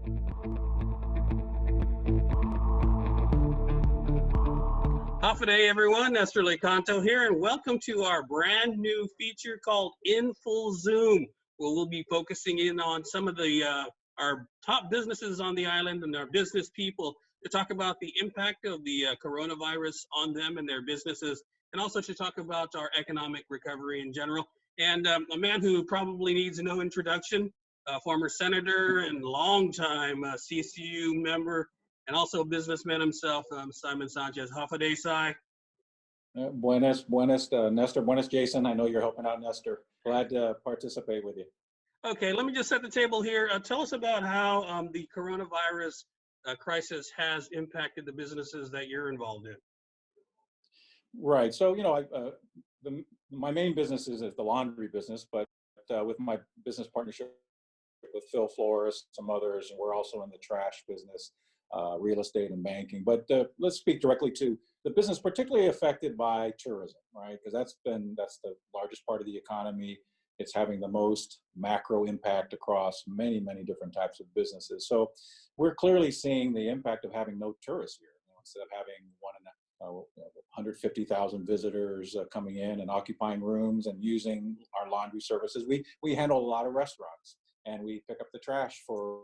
Half a day, everyone. Nestor Licanto here, and welcome to our brand new feature called In Full Zoom, where we'll be focusing in on some of the our top businesses on the island and our business people to talk about the impact of the coronavirus on them and their businesses, and also to talk about our economic recovery in general. And a man who probably needs no introduction, former senator and longtime CCU member, and also a businessman himself, Simon Sanchez. Half a day, Si. Buenas, Nestor. Buenas, Jason. I know you're helping out, Nestor. Glad to participate with you. Okay, let me just set the table here. Tell us about how the coronavirus crisis has impacted the businesses that you're involved in. Right. So, my main business is the laundry business, but with my business partnership with Phil Flores, some others, and we're also in the trash business, real estate and banking. But let's speak directly to the business particularly affected by tourism, right? Because that's the largest part of the economy. It's having the most macro impact across many, many different types of businesses. So we're clearly seeing the impact of having no tourists here. Instead of having 150,000 visitors coming in and occupying rooms and using our laundry services, we handle a lot of restaurants and we pick up the trash for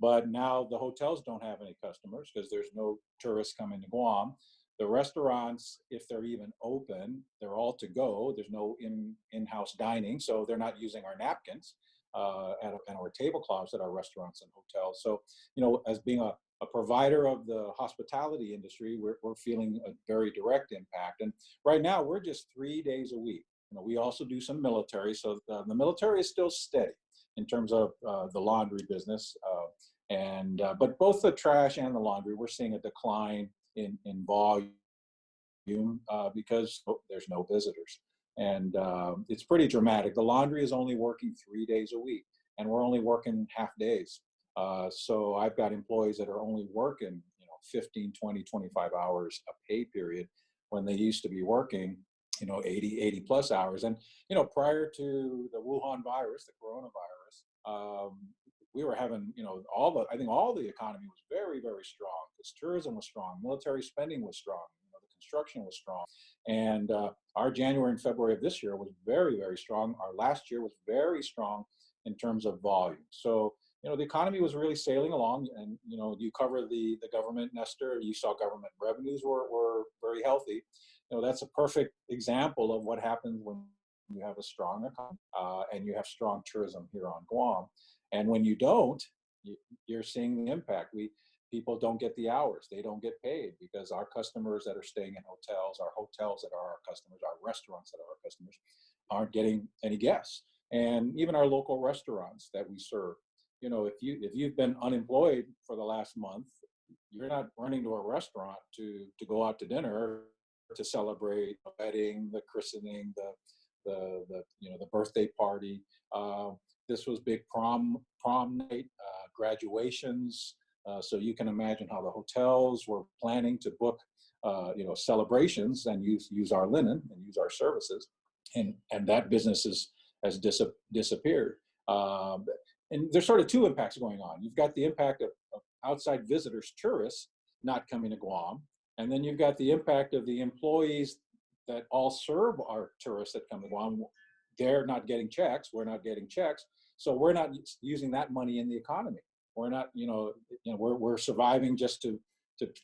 but now the hotels don't have any customers because there's no tourists coming to Guam. The restaurants, if they're even open, they're all to go. There's no in-house dining, so they're not using our napkins and our tablecloths at our restaurants and hotels. So, as being a provider of the hospitality industry, we're feeling a very direct impact. And right now, we're just 3 days a week. We also do some military, so the military is still steady in terms of the laundry business. But both the trash and the laundry, we're seeing a decline in volume because there's no visitors. And it's pretty dramatic. The laundry is only working 3 days a week, and we're only working half days. So I've got employees that are only working 15, 20, 25 hours a pay period when they used to be working 80 plus hours. And prior to the Wuhan virus, the coronavirus, we were having I think all the economy was very, very strong because tourism was strong, military spending was strong, the construction was strong, and our January and February of this year was very, very strong. Our last year was very strong in terms of volume. So the economy was really sailing along, and you cover the government, Nestor. You saw government revenues were very healthy. That's a perfect example of what happens when you have a strong economy and you have strong tourism here on Guam. And when you don't, you're seeing the impact. People don't get the hours. They don't get paid because our customers that are staying in hotels, our hotels that are our customers, our restaurants that are our customers, aren't getting any guests. And even our local restaurants that we serve, if you've been unemployed for the last month, you're not running to a restaurant to go out to dinner to celebrate a wedding, the christening, the birthday party. This was big prom night, graduations. So you can imagine how the hotels were planning to book, celebrations and use our linen and use our services, and that business has disappeared. And there's sort of two impacts going on. You've got the impact of outside visitors, tourists, not coming to Guam, and then you've got the impact of the employees that all serve our tourists that come to Guam. They're not getting checks. We're not getting checks. So we're not using that money in the economy. We're not, we're surviving just to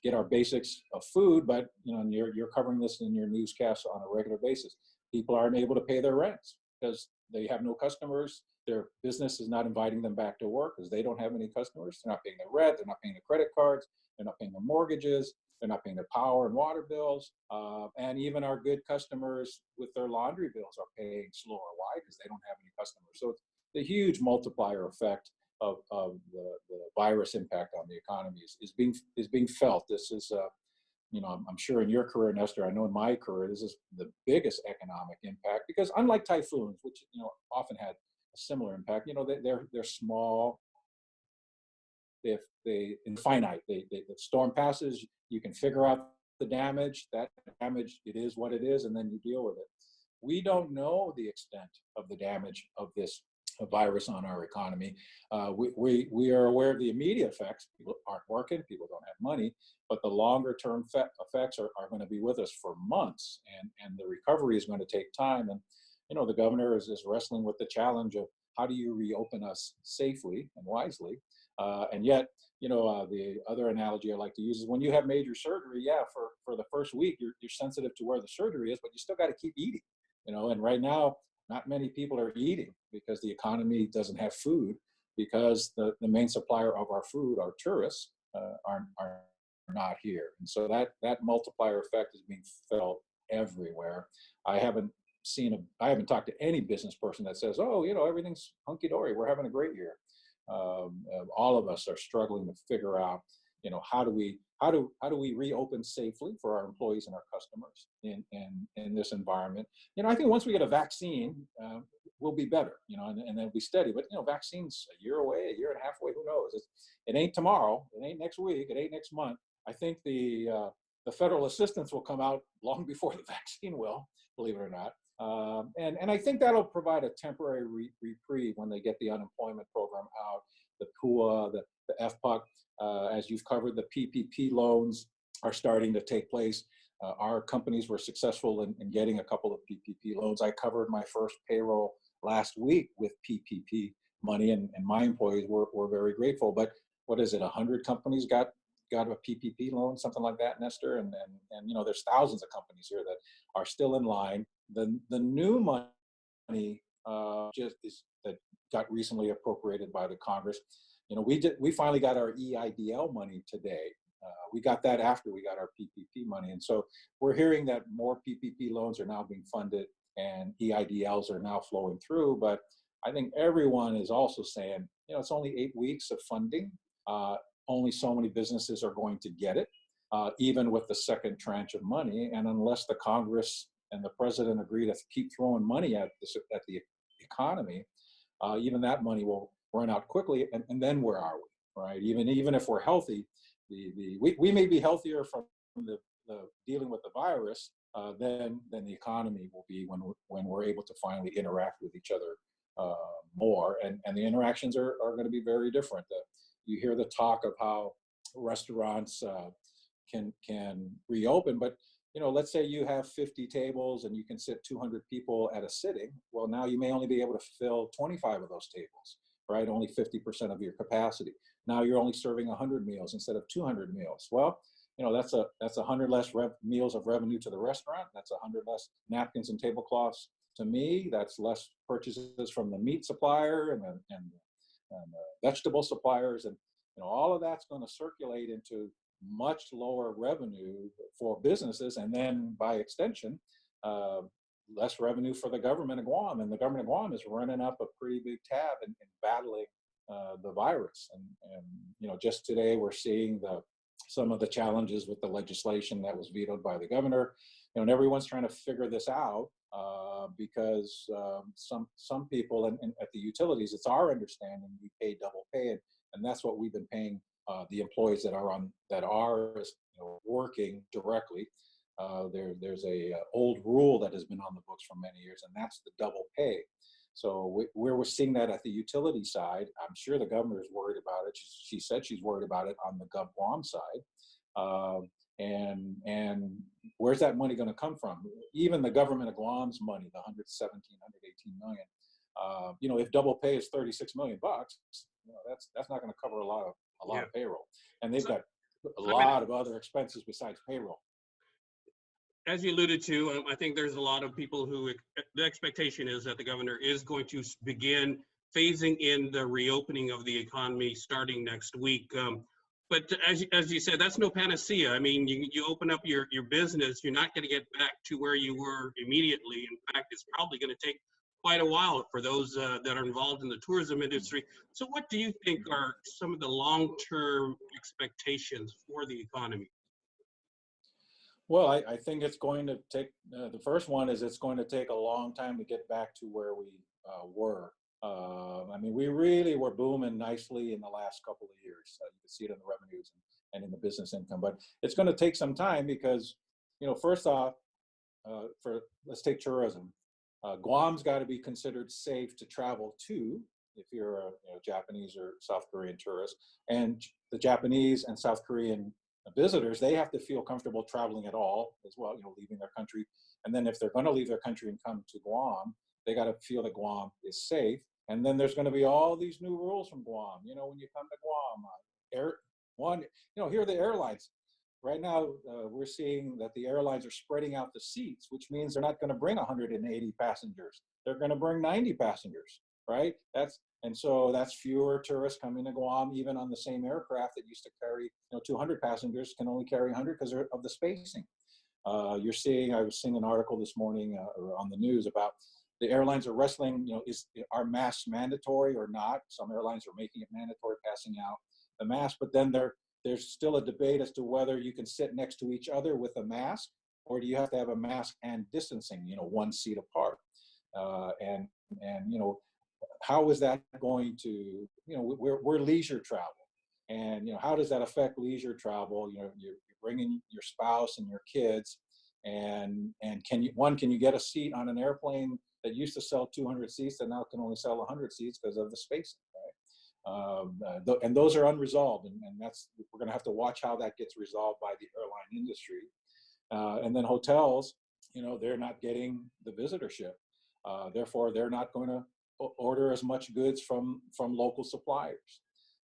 get our basics of food, but you're covering this in your newscasts on a regular basis. People aren't able to pay their rents because they have no customers. Their business is not inviting them back to work because they don't have any customers. They're not paying their rent. They're not paying their credit cards. They're not paying their mortgages. They're not paying their power and water bills. And even our good customers with their laundry bills are paying slower. Why? Because they don't have any customers. So it's the huge multiplier effect of the virus impact on the economy is being felt. This is, I'm sure in your career, Nestor, I know in my career, this is the biggest economic impact because unlike typhoons, which, often had a similar impact, they're small. If they finite, the storm passes, you can figure out the damage. That damage, it is what it is, and then you deal with it. We don't know the extent of the damage of this virus on our economy. We are aware of the immediate effects. People aren't working, people don't have money, but the longer term effects are going to be with us for months, and the recovery is going to take time. And the governor is wrestling with the challenge of how do you reopen us safely and wisely, and yet the other analogy I like to use is when you have major surgery. Yeah, for the first week you're sensitive to where the surgery is, but you still got to keep eating. And right now not many people are eating because the economy doesn't have food, because the main supplier of our food, our tourists, are not here. And so that multiplier effect is being felt everywhere. I haven't I haven't talked to any business person that says, oh, everything's hunky-dory, we're having a great year. All of us are struggling to figure out, how do we reopen safely for our employees and our customers in this environment. I think once we get a vaccine, we'll be better, and then it'll be steady. But vaccines a year away, a year and a half away, who knows? It ain't tomorrow, it ain't next week, it ain't next month. I think the federal assistance will come out long before the vaccine will, believe it or not. And I think that'll provide a temporary reprieve when they get the unemployment program out, the KUA, the FPUC. As you've covered, the PPP loans are starting to take place. Our companies were successful in getting a couple of PPP loans. I covered my first payroll last week with PPP money, and my employees were very grateful. But what is it, 100 companies got a PPP loan, something like that, Nestor? And there's thousands of companies here that are still in line. The new money that got recently appropriated by the Congress. We finally got our EIDL money today. We got that after we got our PPP money. And so we're hearing that more PPP loans are now being funded and EIDLs are now flowing through. But I think everyone is also saying, it's only 8 weeks of funding. Only so many businesses are going to get it, even with the second tranche of money. And unless the Congress and the president agree to keep throwing money at the economy, even that money will run out quickly. And then where are we, right? Even if we're healthy, we may be healthier from the dealing with the virus than the economy will be when we're able to finally interact with each other more. And the interactions are going to be very different. You hear the talk of how restaurants can reopen, but let's say you have 50 tables and you can sit 200 people at a sitting. Well, now you may only be able to fill 25 of those tables, right? Only 50% of your capacity. Now you're only serving 100 meals instead of 200 meals. Well, that's 100 less meals of revenue to the restaurant. That's 100 less napkins and tablecloths to me. That's less purchases from the meat supplier and vegetable suppliers, and all of that's going to circulate into much lower revenue for businesses, and then by extension, less revenue for the government of Guam. And the government of Guam is running up a pretty big tab in battling the virus. And just today we're seeing some of the challenges with the legislation that was vetoed by the governor. And everyone's trying to figure this out because some people and at the utilities, it's our understanding we pay double pay, and that's what we've been paying the employees that are working directly. There's a old rule that has been on the books for many years, and that's the double pay. So we're seeing that at the utility side. I'm sure the governor is worried about it. She said she's worried about it on the Guam side. And where's that money going to come from? Even the government of Guam's money, the 117, 118 million. If double pay is 36 million bucks, that's not going to cover a lot of payroll, and they've got a lot of other expenses besides payroll. As you alluded to, I think there's a lot of people who the expectation is that the governor is going to begin phasing in the reopening of the economy starting next week. But as you said, that's no panacea. I mean, you open up your business, you're not going to get back to where you were immediately. In fact, it's probably going to take quite a while for those that are involved in the tourism industry. So what do you think are some of the long-term expectations for the economy? Well, I think it's going to take, the first one is it's going to take a long time to get back to where we were. I mean, we really were booming nicely in the last couple of years. You can see it in the revenues and in the business income, but it's going to take some time because, first off, let's take tourism. Guam's got to be considered safe to travel to if you're a Japanese or South Korean tourist. And the Japanese and South Korean visitors, they have to feel comfortable traveling at all as well, leaving their country. And then if they're going to leave their country and come to Guam, they got to feel that Guam is safe. And then there's going to be all these new rules from Guam. When you come to Guam, here are the airlines. Right now, we're seeing that the airlines are spreading out the seats, which means they're not going to bring 180 passengers. They're going to bring 90 passengers, right? So that's fewer tourists coming to Guam. Even on the same aircraft that used to carry 200 passengers can only carry 100 because of the spacing. I was seeing an article this morning on the news about the airlines are wrestling, are masks mandatory or not? Some airlines are making it mandatory, passing out the mask, but then there's still a debate as to whether you can sit next to each other with a mask, or do you have to have a mask and distancing, 1 seat apart? And how is that going to, we're leisure travel, and how does that affect leisure travel? You're bringing your spouse and your kids, and can you get a seat on an airplane that used to sell 200 seats that now can only sell 100 seats because of the spacing, right? And those are unresolved, and we're going to have to watch how that gets resolved by the airline industry. And then hotels, they're not getting the visitorship, therefore they're not going to order as much goods from local suppliers.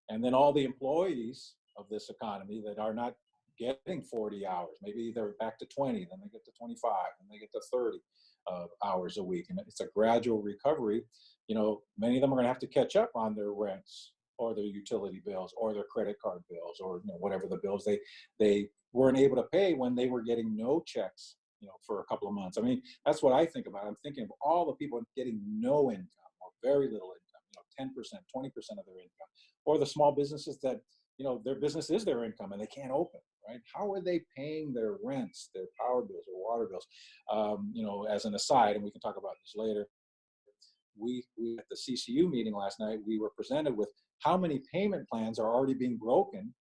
And then all the employees of this economy that are not getting 40 hours, maybe they're back to 20, then they get to 25, and they get to 30 hours a week, and it's a gradual recovery. Many of them are going to have to catch up on their rents or their utility bills or their credit card bills, or whatever the bills they weren't able to pay when they were getting no checks for a couple of months. I mean, that's what I think about. I'm thinking of all the people getting no income or very little income, 10%, 20% of their income, or the small businesses that their business is their income and they can't open, right? How are they paying their rents, their power bills or water bills? As an aside, and we can talk about this later, we at the CCU meeting last night, we were presented with how many payment plans are already being broken,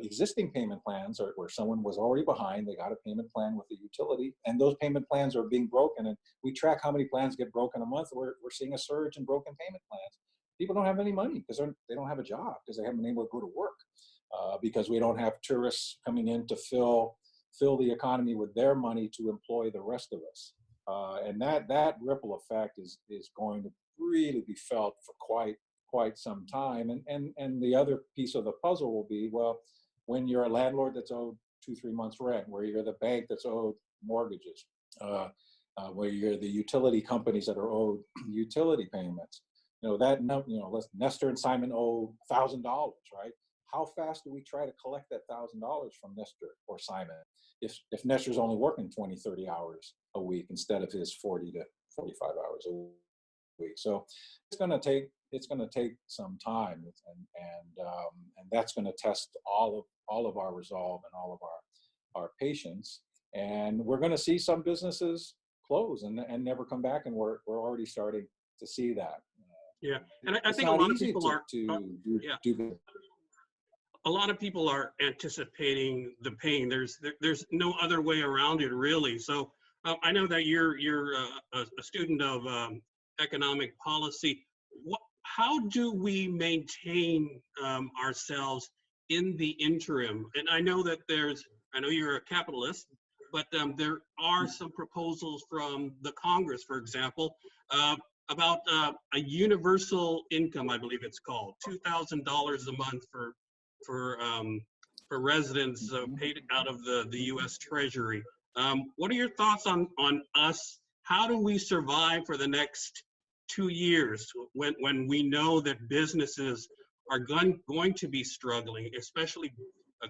existing payment plans where someone was already behind, they got a payment plan with the utility, and those payment plans are being broken, and we track how many plans get broken a month. We're seeing a surge in broken payment plans. People don't have any money because they don't have a job, because they haven't been able to go to work, because we don't have tourists coming in to fill the economy with their money to employ the rest of us. And that ripple effect is going to really be felt for quite some time. And the other piece of the puzzle will be, well, when you're a landlord that's owed 2-3 months rent, where you're the bank that's owed mortgages, where you're the utility companies that are owed utility payments, Nestor and Simon owe $1,000, right? How fast do we try to collect that $1,000 from Nestor or Simon if Nestor's only working 20-30 hours a week instead of his 40 to 45 hours a week? So it's going to take some time, and that's going to test all of our resolve and all of our patience. And we're going to see some businesses close and never come back, and we're already starting to see that. Yeah, and I think a lot of people do. A lot of people are anticipating the pain. There's no other way around it, really. So I know that you're a student of economic policy. How do we maintain ourselves in the interim? And I know that I know you're a capitalist, but there are some proposals from the Congress, for example, about a universal income, I believe it's called, $2,000 a month for residents paid out of the U.S. Treasury. What are your thoughts on us? How do we survive for the next 2 years when we know that businesses are going to be struggling, especially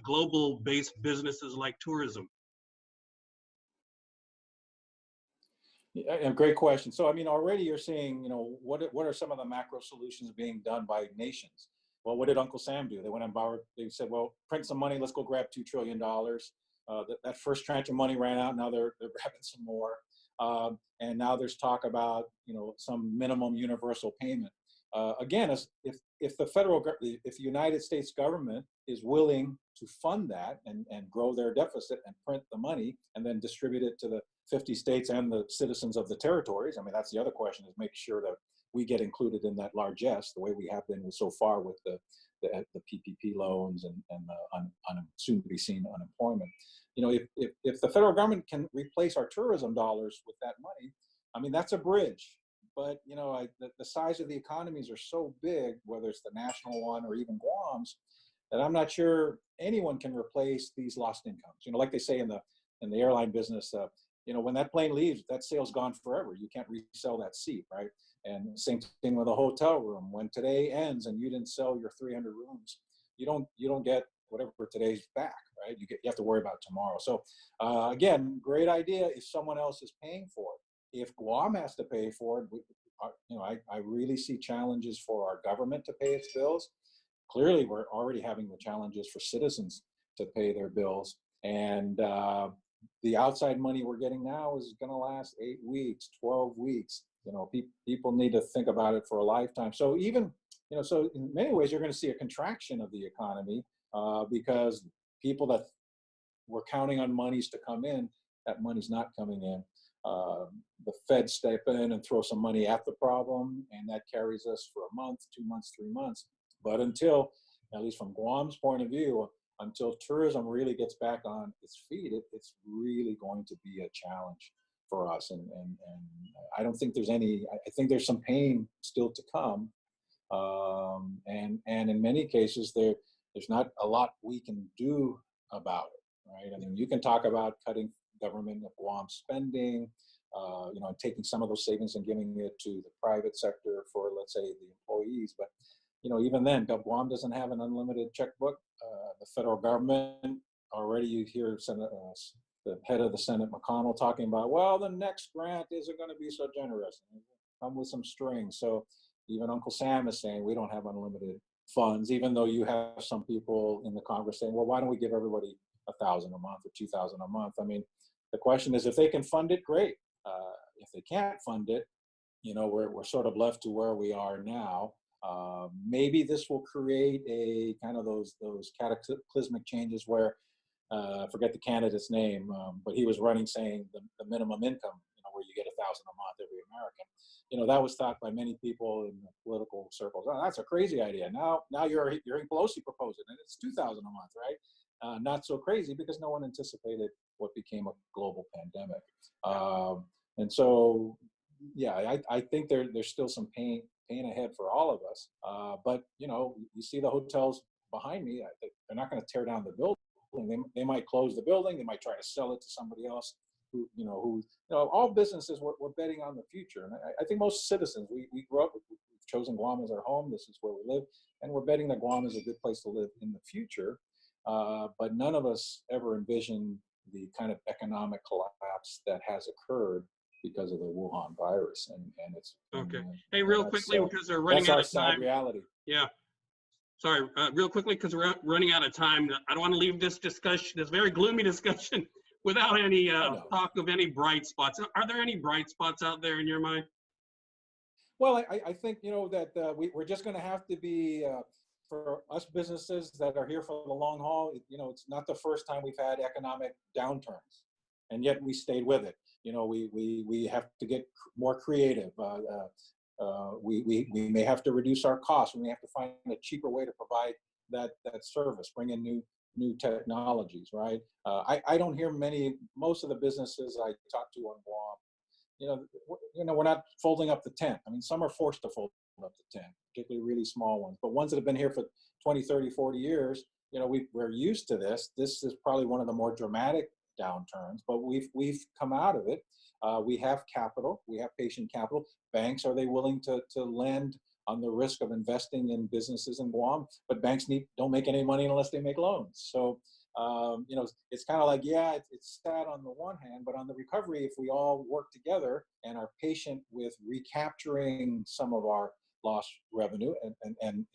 global-based businesses like tourism? Yeah, great question. So, I mean, already you're seeing, what are some of the macro solutions being done by nations? Well, what did Uncle Sam do? They went and borrowed. They said, well, print some money. Let's go grab $2 trillion. That first tranche of money ran out. Now they're grabbing some more. And now there's talk about, some minimum universal payment. Again, if the United States government is willing to fund that and grow their deficit and print the money and then distribute it to the 50 states and the citizens of the territories. I mean, that's the other question, is make sure that we get included in that largesse the way we have been so far with the PPP loans and the soon to be seen unemployment. You know, if the federal government can replace our tourism dollars with that money, I mean, that's a bridge. But, you know, the size of the economies are so big, whether it's the national one or even Guam's, that I'm not sure anyone can replace these lost incomes. You know, like they say in the airline business, you know, when that plane leaves, that sail's gone forever. You can't resell that seat, right? And same thing with a hotel room. When today ends and you didn't sell your 300 rooms, you don't get whatever today's back, right? You have to worry about tomorrow. So again, great idea if someone else is paying for it. If Guam has to pay for it, you know, I really see challenges for our government to pay its bills. Clearly, we're already having the challenges for citizens to pay their bills. And the outside money we're getting now is going to last 8 weeks, 12 weeks. You know, people need to think about it for a lifetime. So even, you know, so in many ways, you're going to see a contraction of the economy because people that were counting on monies to come in, that money's not coming in. The Fed step in and throw some money at the problem, and that carries us for a month, 2 months, 3 months. But until, at least from Guam's point of view, until tourism really gets back on its feet, it's really going to be a challenge for us. And I don't think there's any, I think there's some pain still to come. And in many cases, there's not a lot we can do about it, right? I mean, you can talk about cutting government of Guam spending, you know, taking some of those savings and giving it to the private sector for, let's say, the employees. But, you know, even then, Guam doesn't have an unlimited checkbook. The federal government, already you hear the head of the Senate, McConnell, talking about, well, the next grant isn't going to be so generous. Come with some strings. So even Uncle Sam is saying we don't have unlimited funds, even though you have some people in the Congress saying, well, why don't we give everybody $1,000 a month or $2,000 a month? I mean, the question is, if they can fund it, great. If they can't fund it, you know, we're sort of left to where we are now. Maybe this will create a kind of those cataclysmic changes where, I forget the candidate's name, but he was running saying the minimum income, you know, where you get $1,000 a month every American. You know, that was thought by many people in the political circles, oh, that's a crazy idea. Now you're hearing Pelosi propose it, and it's $2,000 a month, right? Not so crazy because no one anticipated what became a global pandemic. And so, yeah, I think there's still some pain ahead for all of us. But, you know, you see the hotels behind me, they're not going to tear down the building. They might close the building. They might try to sell it to somebody else who all businesses we're betting on the future. And I think most citizens, we grew up, we've chosen Guam as our home. This is where we live. And we're betting that Guam is a good place to live in the future. But none of us ever envisioned the kind of economic collapse that has occurred because of the Wuhan virus. And it's okay. Hey, real quickly, because we're running out of time. Reality. Yeah. Sorry, real quickly, because we're running out of time. I don't want to leave this discussion, this very gloomy discussion, without any talk of any bright spots. Are there any bright spots out there in your mind? Well, I think, you know, that we're just going to have to be, for us businesses that are here for the long haul, you know, it's not the first time we've had economic downturns, and yet we stayed with it. You know, we have to get more creative. We may have to reduce our costs. We may have to find a cheaper way to provide that service, bring in new technologies, right? I don't hear most of the businesses I talk to on Guam, you know, we're not folding up the tent. I mean, some are forced to fold up the tent, particularly really small ones, but ones that have been here for 20, 30, 40 years, you know, we're used to this. This is probably one of the more dramatic downturns, but we've come out of it. We have capital, we have patient capital. Banks, are they willing to lend on the risk of investing in businesses in Guam? But banks don't make any money unless they make loans. So, you know, it's kind of like, yeah, it's sad on the one hand, but on the recovery, if we all work together and are patient with recapturing some of our lost revenue and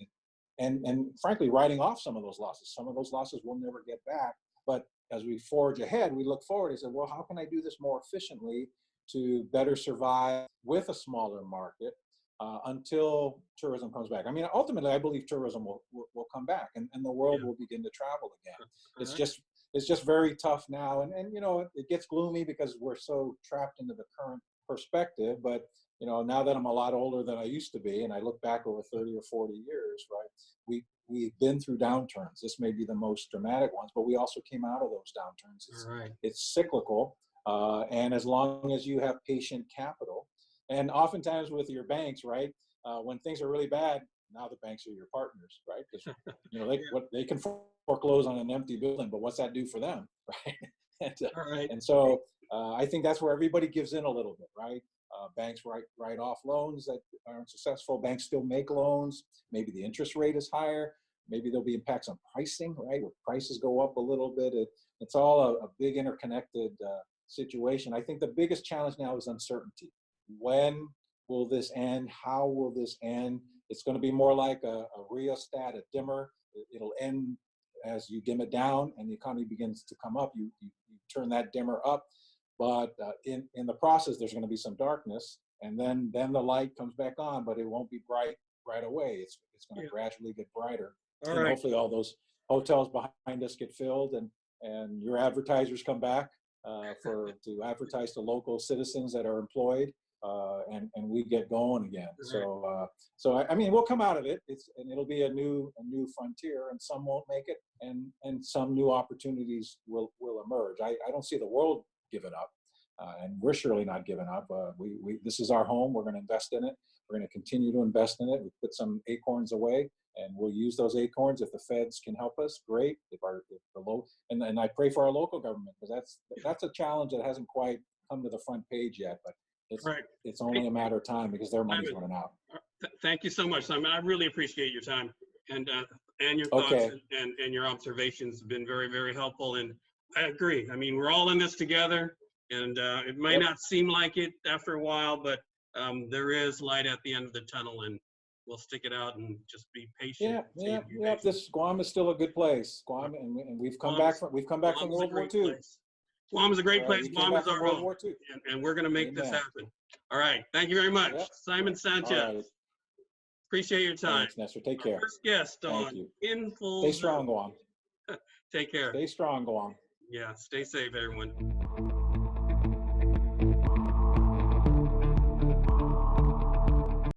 frankly, writing off some of those losses we'll never get back. But as we forge ahead, we look forward and say, well, how can I do this more efficiently to better survive with a smaller market until tourism comes back? I mean, ultimately, I believe tourism will come back and the world will begin to travel again. it's just very tough now. And you know, it gets gloomy because we're so trapped into the current perspective. But you know, now that I'm a lot older than I used to be, and I look back over 30 or 40 years, right? We've been through downturns. This may be the most dramatic ones, but we also came out of those downturns. All right. It's cyclical, and as long as you have patient capital, and oftentimes with your banks, right? When things are really bad, now the banks are your partners, right? Because you know they can foreclose on an empty building, but what's that do for them, right? All right. And so I think that's where everybody gives in a little bit, right? Banks write off loans that aren't successful. Banks still make loans. Maybe the interest rate is higher. Maybe there'll be impacts on pricing, right? Where prices go up a little bit. It's all a big interconnected situation. I think the biggest challenge now is uncertainty. When will this end? How will this end? It's going to be more like a rheostat, a dimmer. It'll end as you dim it down and the economy begins to come up. You turn that dimmer up. But in the process, there's going to be some darkness, and then the light comes back on, but it won't be bright right away. It's going to gradually get brighter. All and right. Hopefully all those hotels behind us get filled, and your advertisers come back to advertise to local citizens that are employed, and we get going again. Right. So I mean, we'll come out of it. And it'll be a new frontier, and some won't make it, and some new opportunities will emerge. I don't see the world giving up, and we're surely not giving up. This is our home. We're going to invest in it. We're going to continue to invest in it. We put some acorns away, and we'll use those acorns. If the feds can help us, great. And I pray for our local government, because that's a challenge that hasn't quite come to the front page yet, but it's only a matter of time because their money's running out. Thank you so much, Simon. I really appreciate your time and your thoughts and your observations have been very, very helpful. And I agree. I mean, we're all in this together, and it may not seem like it after a while, but there is light at the end of the tunnel, and we'll stick it out and just be patient. Yeah. This Guam is still a good place. Guam, and we've come back from World War II. Guam is a great place. Guam is our home, and we're going to make this happen. All right. Thank you very much, Simon Sanchez. Right. Appreciate your time. Thanks, Nestor. Take care. Our first guest on In Full Stay strong, Guam. Take care. Stay strong, Guam. Yeah, stay safe, everyone.